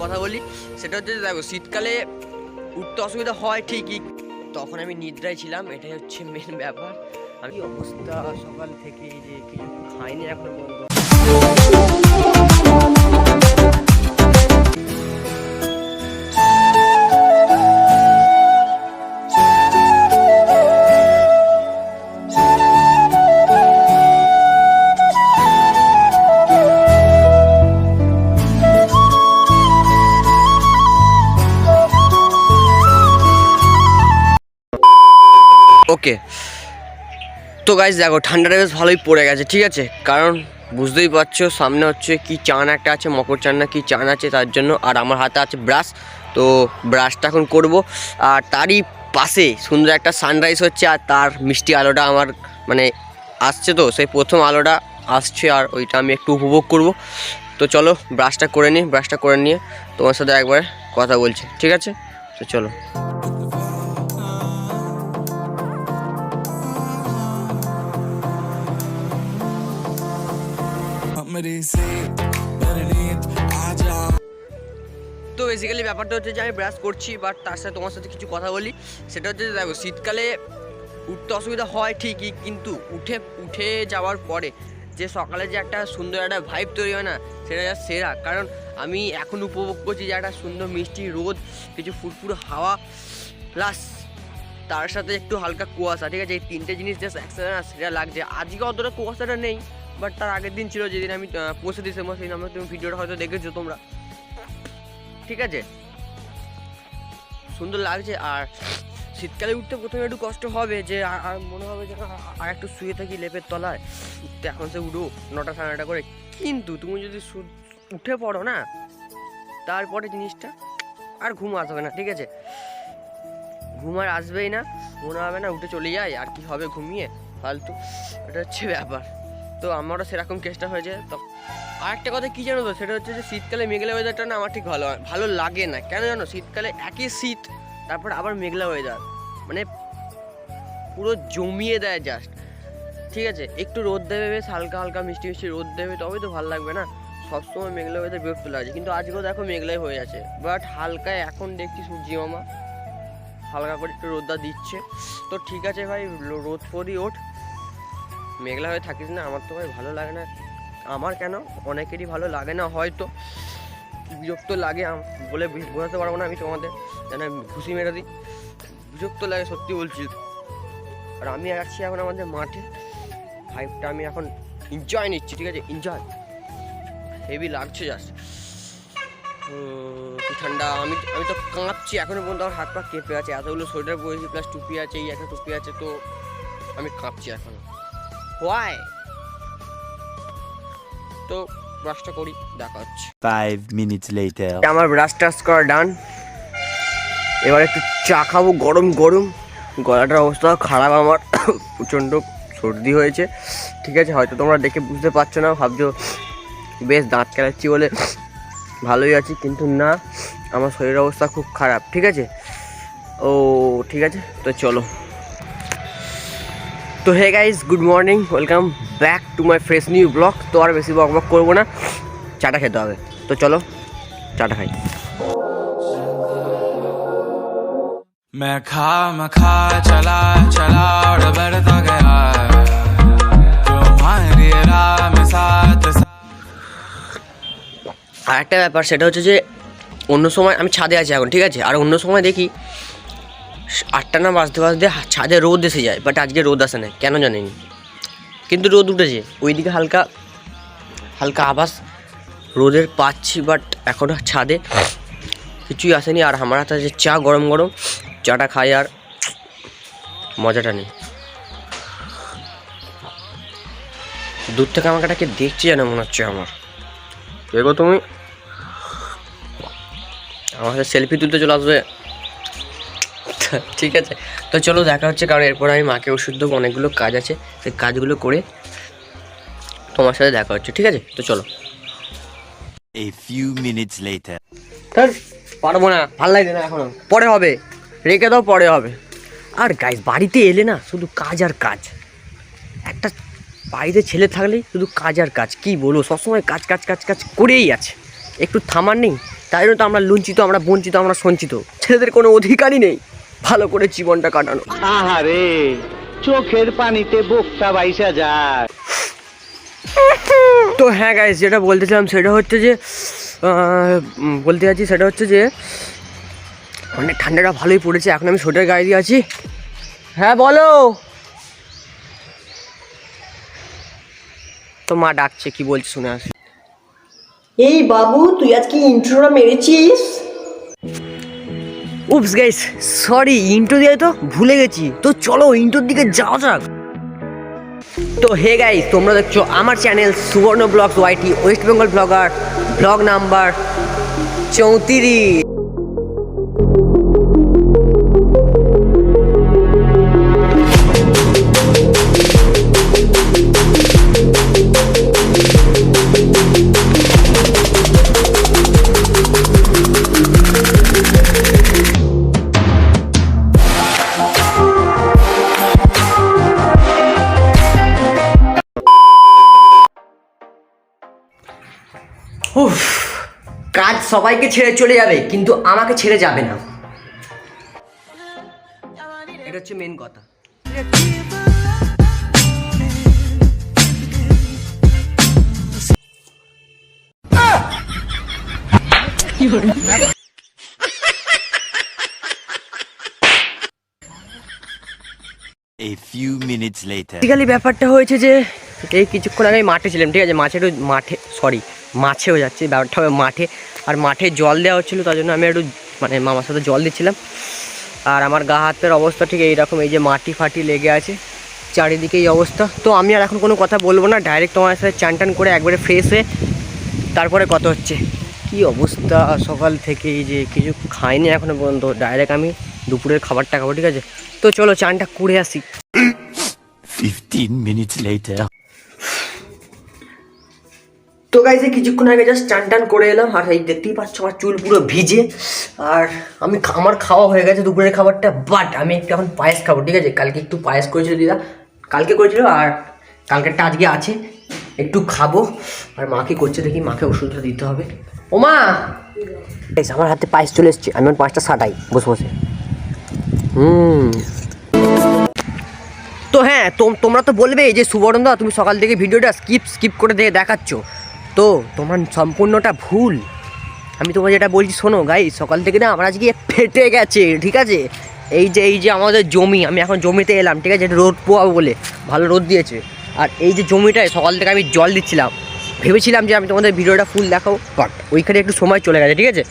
কথা বলি। সেটা হচ্ছে দেখো, শীতকালে উঠতে অসুবিধা হয় ঠিকই, তখন আমি নিদ্রায় ছিলাম, এটাই হচ্ছে মেন ব্যাপার। আমি অবস্থা সকাল থেকে যে কিছু খাইনি এখনো পর্যন্ত। ওকে, তো গাইস দেখো ঠান্ডাটা বেশ ভালোই পড়ে গেছে, ঠিক আছে। কারণ বুঝতেই পারছো সামনে হচ্ছে কি চান একটা আছে, মকর চান না কি চান আছে, তার জন্য। আর আমার হাতে আছে ব্রাশ, তো ব্রাশটা এখন করব। আর তারই পাশে সুন্দর একটা সানরাইজ হচ্ছে, আর তার মিষ্টি আলোটা আমার মানে আসছে, তো সেই প্রথম আলোটা আসছে, আর ওইটা আমি একটু উপভোগ করব। তো চলো ব্রাশটা করে নিই, ব্রাশটা করে নিয়ে তোমার সাথে একবার কথা বলছি, ঠিক আছে। তো চলো। তো বেসিক্যালি ব্যাপারটা হচ্ছে যে আমি ব্রাশ করছি, বাট তার সাথে তোমার সাথে কিছু কথা বলি। সেটা হচ্ছে যে দেখো, শীতকালে উঠতে অসুবিধা হয় ঠিকই, কিন্তু উঠে যাওয়ার পরে যে সকালে যে একটা সুন্দর একটা ভাইব তৈরি হয় না, সেটা যা সেরা। কারণ আমি এখন উপভোগ করছি যে একটা সুন্দর মিষ্টি রোদ, কিছু ফুরফুর হাওয়া, প্লাস তার সাথে একটু হালকা কুয়াশা, ঠিক আছে। এই তিনটে জিনিস জাস্ট একসাথে না সেটা লাগছে। আজকে অতটা কুয়াশাটা নেই, বাট তার আগের দিন ছিল, যেদিন আমি 25 ডিসেম্বর, সেই নামে তুমি ভিডিওটা হয়তো দেখেছো তোমরা, ঠিক আছে। সুন্দর লাগছে। আর শীতকালে উঠতে প্রথমে একটু কষ্ট হবে, যে আর মনে হবে যে আর একটু শুয়ে থাকি লেপের তলায়, উঠতে এখন সে উঠো 9টা সাড়ে 9টা করে। কিন্তু তুমি যদি উঠে পড়ো না, তারপরে জিনিসটা আর ঘুম আসবে না, ঠিক আছে। ঘুম আর আসবেই না, মনে হবে না উঠে চলে যায়, আর কি হবে ঘুমিয়ে ফালতু, এটা হচ্ছে ব্যাপার। তো আমারও সেরকম কেসটা হয়েছে। তো আর একটা কথা কী জানো তো, সেটা হচ্ছে যে শীতকালে মেঘলা ওয়েদারটা না আমার ঠিক ভালো লাগে না। কেন জানো? শীতকালে একই শীত, তারপর আবার মেঘলা ওয়েদার, মানে পুরো জমিয়ে দেয় জাস্ট, ঠিক আছে। একটু রোদ দেবে, বেশ হালকা হালকা মিষ্টি মিষ্টি রোদ দেবে, তবেই তো ভালো লাগবে না। সবসময় মেঘলা ওয়েদার বিরক্ত লাগছে, কিন্তু আজকেও দেখো মেঘলাই হয়ে আছে, বাট হালকায় এখন দেখছি সূর্যি মামা হালকা করে একটু রোদটা দিচ্ছে। তো ঠিক আছে ভাই, রোদ পরই ওঠ, মেঘলা হয়ে থাকিস না। আমার তো ভাই ভালো লাগে না, আমার কেন অনেকেরই ভালো লাগে না, হয়তো বিরক্ত লাগে বলে বোঝাতে পারবো না আমি তোমাদের, যেন খুশি মেরে দিই, বিরক্ত লাগে সত্যি বলছি। আর আমি আসছি এখন আমাদের মাঠে, ভাইবটা আমি এখন এনজয় নিচ্ছি, ঠিক আছে। এনজয় হেভি লাগছে জাস্ট, কি ঠান্ডা। আমি তো কাঁপছি এখনো পর্যন্ত, আমার হাত পা কেঁপে আছে, এতগুলো সোয়েটার পরেছি, প্লাস টুপি আছে, এই একটা টুপি আছে, তো আমি কাঁপছি এখনো। হোয়াই? তো ব্রাশটা করি, দেখা হচ্ছে 5 minutes later. আমার ব্রাশ টাশ করা ডান। এবার একটু চা খাবো গরম গরম। গলাটার অবস্থা খারাপ আমার, প্রচণ্ড সর্দি হয়েছে, ঠিক আছে। হয়তো তোমরা দেখে বুঝতে পারছো না, ভাবছো বেশ দাঁত কেলাচ্ছি বলে ভালোই আছি, কিন্তু না, আমার শরীরের অবস্থা খুব খারাপ, ঠিক আছে। ও ঠিক আছে, তো চলো। তো hey guys, good morning, welcome back to my fresh new blog. তো আর বেশি বক করবো না, চাটা খেতে হবে, তো চলো চাটা খাই। मैं खा चला और बढ़ता गया तुम्हारी राह में साथ। আর একটা ব্যাপার, সেটা হচ্ছে যে অন্য সময় আমি ছাদে আছি এখন, ঠিক আছে। আর অন্য সময় দেখি 8টা না বাজতে ছাদে রোদ এসে যায়, বাট আজকে রোদ আসে না, কেন জানিনি। কিন্তু রোদ উঠেছে, ওইদিকে হালকা হালকা আভাস রোদের পাচ্ছি, বাট এখনও ছাদে কিছুই আসেনি। আর আমার হাতে যে চা গরম গরম, চাটা খাই আর মজাটা নেই। দূর থেকে আমাকে এটাকে দেখছি যেন মনে হচ্ছে আমার, দেখো তুমি আমার সাথে সেলফি তুলতে চলে আসবে, ঠিক আছে। তো চলো দেখা হচ্ছে, কারণ এরপর আমি মাকে ওষুধ দেবো, অনেকগুলো কাজ আছে, সেই কাজগুলো করে তোমার সাথে দেখা হচ্ছে, ঠিক আছে। তো চলো। A few minutes later. পারবো না, ভাল লাগে না এখনো, পরে হবে, রেখে দাও, পরে হবে। আর গাইস, বাড়িতে এলে না শুধু কাজ আর কাজ। একটা বাড়িতে ছেলে থাকলেই শুধু কাজ আর কাজ, কি বলবো, সবসময় কাজ কাজ কাজ কাজ করেই আছে, একটু থামার নেই। তাই জন্য তো আমরা লুঞ্চিত, আমরা বঞ্চিত, আমরা সঞ্চিত। ছেলেদের কোনো অধিকারই নেই ভালো করে জীবনটা কাটানো। আহারে, চোখের পানিতে বোকটা বাইসা যায়। তো হ্যাঁ গাইস, যেটা বলতেছিলাম সেটা হচ্ছে যে বলতে যাচ্ছি সেটা হচ্ছে যে অনেক ঠান্ডাটা ভালোই পড়েছে। এখন আমি সোয়েটার গায়ে দিয়ে আছি। হ্যাঁ বলো। তো মা ডাকছে, কি বলছে শুনে আসি। এই বাবু, তুই আজকে ইন্ট্রোটা মেরেছিস? উপস গাইস, সরি, ইন্ট্রো দিয়ে তো ভুলে গেছি। তো চলো ইন্ট্রোর দিকে যাওয়া যাক। তো হে গাইস, তোমরা দেখছো আমার channel Subarna vlogs YT, West Bengal vlogger, vlog number 34। উফ, কাজ সবাইকে ছেড়ে চলে যাবে কিন্তু আমাকে ছেড়ে যাবে না, এটা হচ্ছে মেন কথা। A few minutes later. Basically ব্যাপারটা হয়েছে যে এই কিছুক্ষণ আগে মাঠে ছিলাম, ঠিক আছে। মাছেও যাচ্ছে, ব্যাপারটা হবে মাঠে। আর মাঠে জল দেওয়া হচ্ছিলো, তার জন্য আমি একটু মানে মামার সাথে জল দিচ্ছিলাম। আর আমার গা হাতের অবস্থা ঠিক এইরকম, এই যে মাটি ফাটি লেগে আছে চারিদিকে এই অবস্থা। তো আমি আর এখন কোনো কথা বলবো না, ডাইরেক্ট তোমার সাথে চান টান করে একবারে ফ্রেশ হয়ে তারপরে কথা হচ্ছে। কি অবস্থা সকাল থেকে, এই যে কিছু খাইনি এখনো পর্যন্ত, ডাইরেক্ট আমি দুপুরের খাবারটা খাবো, ঠিক আছে। তো চলো চানটা করে আসি। 15 minutes later. তো গাইজ কিছুক্ষণ আগে জাস্ট চান টান করে এলাম, আর এই দেখতেই পাচ্ছ আমার চুল পুরো ভিজে। আর আমার খাওয়া হয়ে গেছে দুপুরের খাবারটা, বাট আমি একটু এখন পায়েস খাবো, ঠিক আছে। কালকে একটু পায়েস করেছিল দিদা, কালকে করেছিল, আর কালকেরটা আজকে আছে, একটু খাবো। আর মা কি করছে দেখি, মাকে ওষুধটা দিতে হবে। ও মা, আমার হাতে পায়েস চলে এসছে, আমি আমার পায়েসটা সাটাই বসে বসে। তো হ্যাঁ, তোমরা তো বলবে যে সুবর্ণদা তুমি সকাল থেকে ভিডিওটা স্কিপ করে দেখাচ্ছ, তো তোমার সম্পূর্ণটা ভুল। আমি তোমার যেটা বলছি শোনো গাইস, সকাল থেকে না আমার আজকে ফেটে গেছে, ঠিক আছে। এই যে আমাদের জমি, আমি এখন জমিতে এলাম, ঠিক আছে, রোদ পোয়াবো বলে, ভালো রোদ দিয়েছে। আর এই যে জমিটায় সকাল থেকে আমি জল দিচ্ছিলাম, ভেবেছিলাম যে আমি তোমাদের ভিডিওটা ফুল দেখাও, বাট ওইখানে একটু সময় চলে গেছে, ঠিক আছে।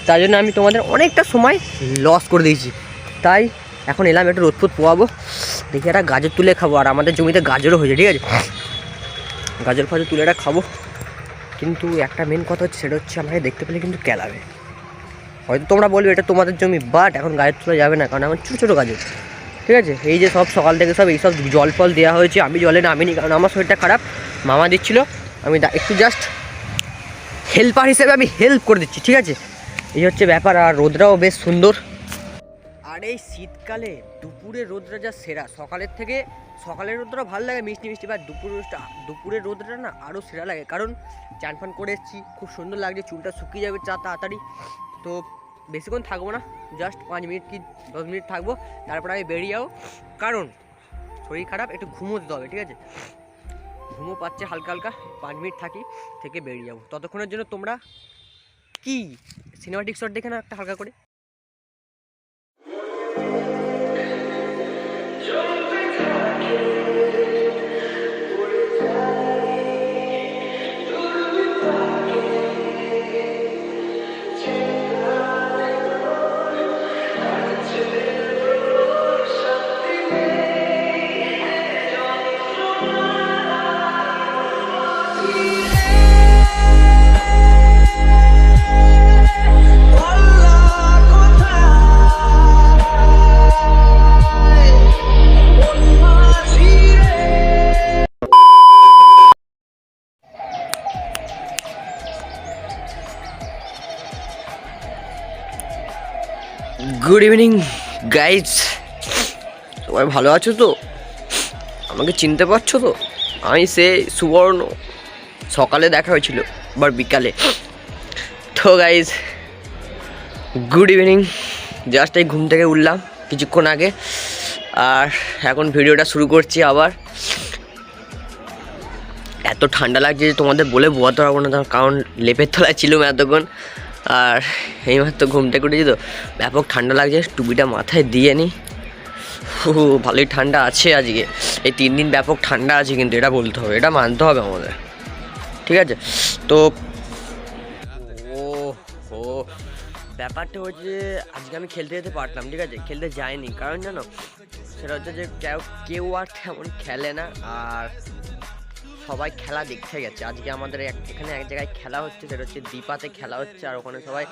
তার জন্য আমি তোমাদের অনেকটা সময় লস করে দিয়েছি। তাই এখন এলাম একটু রোদ ফোদ পোয়াবো, দেখি একটা গাজর তুলে খাবো। আর আমাদের জমিতে গাজরও হয়েছে, ঠিক আছে, গাজর ফাজর তুলে একটা খাবো। কিন্তু একটা মেন কথা হচ্ছে, সেটা হচ্ছে আমাকে দেখতে পেলে কিন্তু কেলাবে। হয়তো তোমরা বলবে এটা তোমাদের জমি, বাট এখন গাজর তোলা যাবে না, কারণ আমার ছোটো ছোটো গাজর, ঠিক আছে। এই যে সব সকাল থেকে সব এইসব জল ফল দেওয়া হয়েছে, আমি জলে নামিনি কারণ আমার শরীরটা খারাপ, মামা দিচ্ছিলো, আমি একটু জাস্ট হেল্পার হিসেবে আমি হেল্প করে দিচ্ছি, ঠিক আছে। এই হচ্ছে ব্যাপার। আর রোদটাও বেশ সুন্দর। আর এই শীতকালে দুপুরের রোদটা যা সেরা, সকালের রোদটা ভালো লাগে মিষ্টি মিষ্টি, বা দুপুরের রোদটা না আরও সেরা লাগে, কারণ চান ফান করে এসেছি, খুব সুন্দর লাগছে, চুলটা শুকিয়ে যাবে তাড়াতাড়ি। তো বেশিক্ষণ থাকবো না, জাস্ট 5 মিনিট কি 10 মিনিট থাকবো, তারপরে আমি বেরিয়ে যাবো, কারণ শরীর খারাপ, একটু ঘুমো দিতে হবে, ঠিক আছে। ঘুমো পাচ্ছে হালকা হালকা, 5 মিনিট থেকে বেরিয়ে যাবো। ততক্ষণের জন্য তোমরা কি সিনেমাটিক শট দেখে না একটা হালকা করে। গুড ইভিনিং গাইজ, সবাই ভালো আছো তো? আমাকে চিনতে পারছো তো? আমি সে সুবর্ণ, সকালে দেখা হয়েছিল আবার বিকালে। তো গাইজ গুড ইভিনিং। জাস্ট এই ঘুম থেকে উঠলাম কিছুক্ষণ আগে, আর এখন ভিডিওটা শুরু করছি আবার। এত ঠান্ডা লাগছে যে তোমাদের বলে বোঝাতে পারবো না, কারণ লেপের তলায় ছিলাম এতক্ষণ। আর এইমাত্র ঘুম থেকে উঠেছি তো ব্যাপক ঠান্ডা লাগছে, টুপিটা মাথায় দিয়ে নিই। ভালোই ঠান্ডা আছে আজকে, এই 3 দিন ব্যাপক ঠান্ডা আছে, কিন্তু এটা বলতে হবে, এটা মানতে হবে আমাদের, ঠিক আছে? তো ও ব্যাপারটা হচ্ছে যে আজকে আমি খেলতে যেতে পারতাম, ঠিক আছে? খেলতে যাইনি, কারণ জানো সেটা হচ্ছে যে কেউ আর তেমন খেলে না, আর সবাই খেলা দেখতে গেছে। আজকে আমাদের এখানে এক জায়গায় খেলা হচ্ছে, সেটা হচ্ছে দীপাতে খেলা হচ্ছে, আর ওখানে সবাই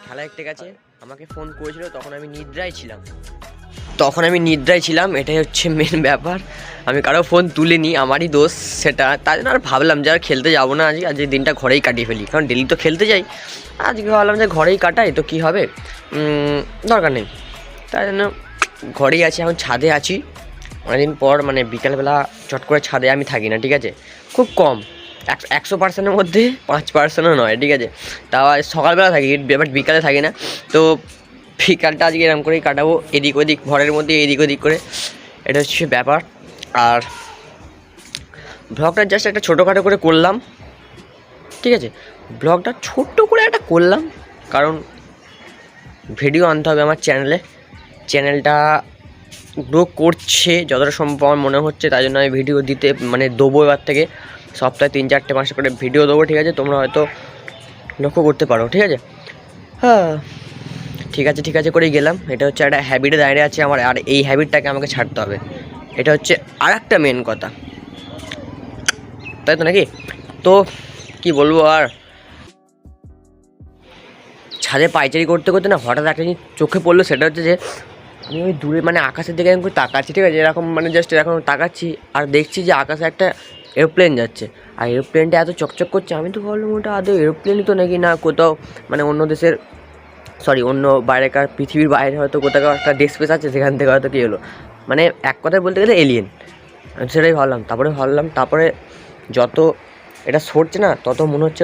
খেলা দেখতে গেছে। আমাকে ফোন করেছিল, তখন আমি নিদ্রায় ছিলাম, এটাই হচ্ছে মেন ব্যাপার। আমি কারো ফোন তুলিনি, আমারই দোষ সেটা। তাই জন্য আর ভাবলাম যে আর খেলতে যাবো না আজকে দিনটা ঘরেই কাটিয়ে ফেলি, কারণ ডেলি তো খেলতে যাই। আজকে ভাবলাম যে ঘরেই কাটাই, তো কী হবে, দরকার নেই। তাই জন্য ঘরেই আছি, এখন ছাদে আছি অনেকদিন পর। মানে বিকালবেলা চট করে ছাদে আমি থাকি না, ঠিক আছে? খুব কম, 100%-এর মধ্যে 5%ও নয়, ঠিক আছে? তাও সকালবেলা থাকি, বাট বিকালে থাকি না। তো বিকালটা আজকে এরকম করেই কাটাবো, এদিক ওদিক ঘরের মধ্যে এদিক ওদিক করে, এটা হচ্ছে ব্যাপার। আর ব্লগটা জাস্ট একটা ছোটোখাটো করে করলাম, ঠিক আছে? ব্লগটা ছোট্ট করে একটা করলাম, কারণ ভিডিও আনতে হবে আমার চ্যানেলটা গ্রো করছে যতটা সম্ভব আমার মনে হচ্ছে, তাই জন্য আমি ভিডিও দিতে দেবো এবার থেকে। সপ্তাহে 3-4 করে ভিডিও দেবো, ঠিক আছে? তোমরা হয়তো লক্ষ্য করতে পারো, ঠিক আছে? হ্যাঁ, ঠিক আছে করেই গেলাম। এটা হচ্ছে একটা হ্যাবিটে দাঁড়িয়ে আছে আমার, আর এই হ্যাবিটটাকে আমাকে ছাড়তে হবে। এটা হচ্ছে আর একটা মেন কথা, তাই তো নাকি? তো কি বলবো, আর ছাদে পাইচারি করতে করতে না হঠাৎ একটা জিনিস চোখে পড়লো, সেটা হচ্ছে যে আমি ওই দূরে আকাশের দিকে এরকম করে তাকাচ্ছি, ঠিক আছে? এরকম জাস্ট এরকম তাকাচ্ছি, আর দেখছি যে আকাশে একটা এরোপ্লেন যাচ্ছে, আর এরোপ্লেনটা এত চকচক করছে। আমি তো ভাবলাম ওটা আদৌ এরোপ্লেনই তো নাকি, না কোথাও অন্য দেশের, অন্য বাইরেকার, পৃথিবীর বাইরে হয়তো কোথাও একটা দেশ স্পেস আছে, সেখান থেকে হয়তো কী হলো, এক কথায় বলতে গেলে এলিয়েন। আমি সেটাই ভাবলাম। তারপরে যত এটা সরছে না, তত মনে হচ্ছে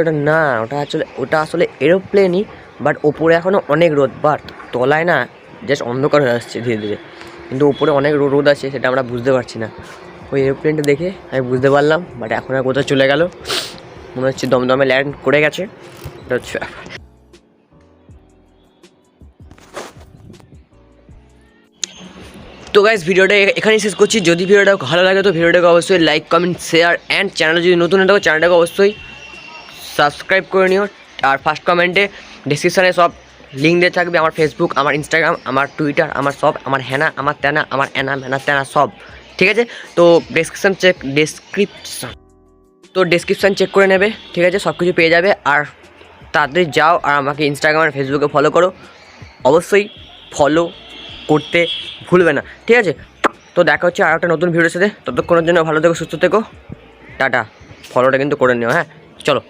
ওটা আসলে এরোপ্লেনই, বাট ওপরে এখনও অনেক রোদ, বাট তলায় না জাস্ট অন্ধকার হয়ে আসছে ধীরে ধীরে, কিন্তু উপরে অনেক রোদ আছে, সেটা আমরা বুঝতে পারছি না। ওই এরোপ্লেনটা দেখে আমি বুঝতে পারলাম, বাট এখন আর কোথাও চলে গেল, মনে হচ্ছে দমদমে ল্যান্ড করে গেছে। এটা হচ্ছে তো গাইস, ভিডিওটা এখানেই শেষ করছি। যদি ভিডিওটা ভালো লাগে তো ভিডিওটাকে অবশ্যই লাইক, কমেন্ট, শেয়ার, অ্যান্ড চ্যানেলে যদি নতুন হয়ে থাকো চ্যানেলটাকে অবশ্যই সাবস্ক্রাইব করে নিও। আর ফার্স্ট কমেন্টে ডিসক্রিপশানে সব লিঙ্ক দিয়ে থাকবে, আমার ফেসবুক, আমার ইনস্টাগ্রাম, আমার টুইটার, আমার সব, আমার হ্যানা, আমার ত্যানা, আমার অ্যানা ম্যানা ত্যানা সব, ঠিক আছে? তো ডেসক্রিপশান চেক করে নেবে, ঠিক আছে? সব কিছু পেয়ে যাবে। আর তাড়াতাড়ি যাও আর আমাকে ইনস্টাগ্রাম আর ফেসবুকে ফলো করো, অবশ্যই ফলো করতে ভুলবে না, ঠিক আছে? তো দেখা হচ্ছে আর একটা নতুন ভিডিওর সাথে। ততক্ষণের জন্য ভালো থেকো, সুস্থ থেকো, টাটা। ফলোটা কিন্তু করে নিও, হ্যাঁ? চলো।